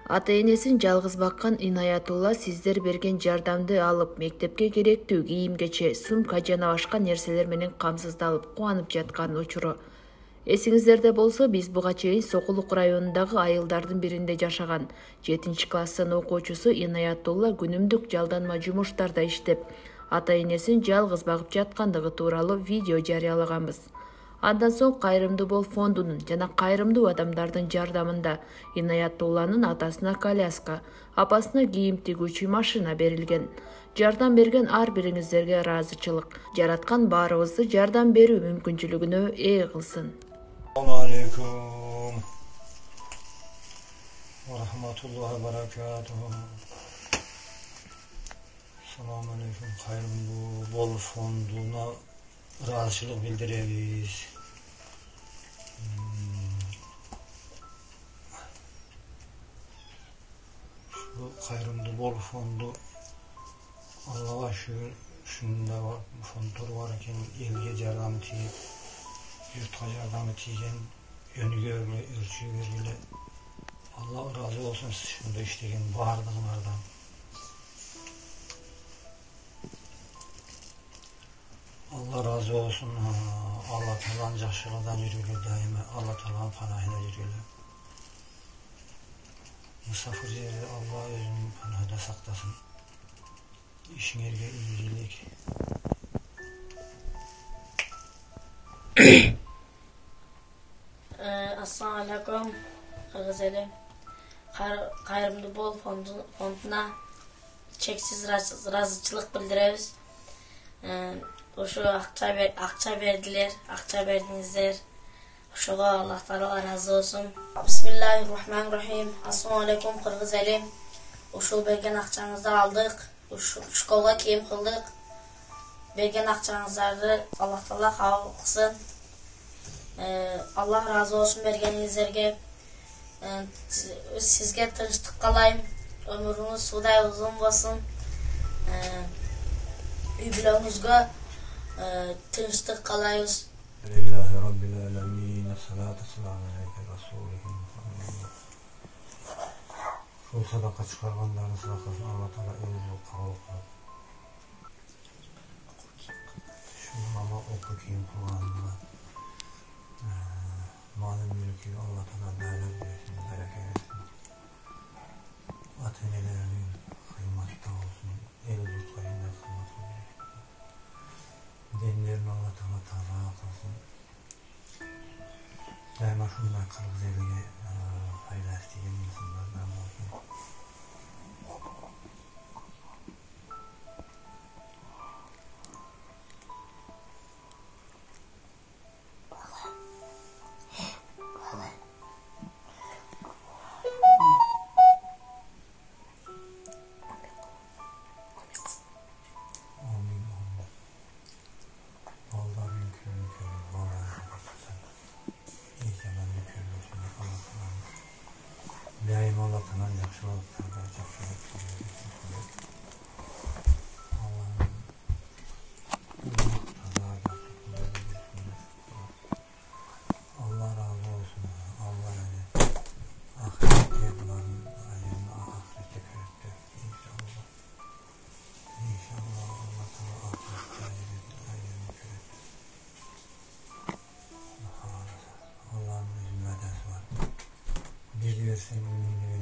Ата-энесин жалгыз баккан Инаятулла сиздер берген жардамды алып, мектепке керектүү кийим-кече, сумка жана башка нерселер менен камсыздалып, кубанып жаткан учуру. Эсиңиздерде болсо, биз буга чейин Сокулук районундагы айылдардын биринде жашаган 7-класстын окуучусу Инаятулла күнүмдүк жалданма жумуштарда иштеп, ата-энесин жалгыз багып жаткандыгы тууралуу видео жарыялаганбыз. Андан соң Кайрымдуу Бол фондунун жана кайрымдуу адамдардын жардамында Инаятулланын атасына коляска, апасына кийим тигүүчү машина берилген. Жардам берген ар бириңиздерге ыраазычылык. Жараткан баарыбызды жардам берүү мүмкүнчүлүгүнө ээ кылсын. Assalamu alaikum wa rahmatullahi wa barakatuhu. Assalamu alaikum. Kayrımduu Bol fonduna razıçılık bildireriz. Şu Kayrımduu Bol fondu Allah'a şükür şunda var, fondur varken elge yardımı tiyip yurtga yardımı tiyen yönü görgülü, ölçü görgülü. Allah razı olsun şunda işlegen bardığınlardan. Allah razı olsun. Allah Teala'nın yaxşılığından yürgülü daima. Allah Teala'nın panahına yürgülü. Misafir yeri Allah özünün panahında saklasın. İşinlerge iyilik. Assalamu alaikum. Kırgızeli. Kayrımduu Bol fonduna çeksiz razıçılık bildireriz. Şu akça verdiler, akça verdinizler. Şoğa Allah Teala razı olsun. Bismillahirrahmanirrahim. Assalamu alaikum Kırgızeli. Şu bergen akçanızı aldık. Şkola kiyim kıldık. Bergen akçanızları Allah Teala kabul kılsın. Allah razı olsun bergenizlerge. Sizge tınçlık kalayım. Ömrünüz suday uzun olsun. Übülönüzge tınçlık kalayız. Lillahi Rabbil Alemin. Salatu selamu aleyke Resulühüm. Şu sadaka çıkarganların sadakasını Allah Teala özü kabul kılıp. Şu mama oku kiyim kullanma. Malum mülkü Allah Teala değerler versin, bereket versin. Ata-enelerinin kıymetli olsun, el yurtlarında kıymetli olsun. Dinlerini Allah Teala taza kılsın. Daima şunlar Kırgızeli'ye hayırlı isteyen insanlardan olsun. Daim Allah Teala yaxşılıqlarda yaxşılıq versin. Allah razı olsun. Allah ahirette bunların ayını ahirette körette inşallah. İnşallah Allah Teala ahirette ayını körette. Allah'ın özü medesi var. Biliyorsun ümini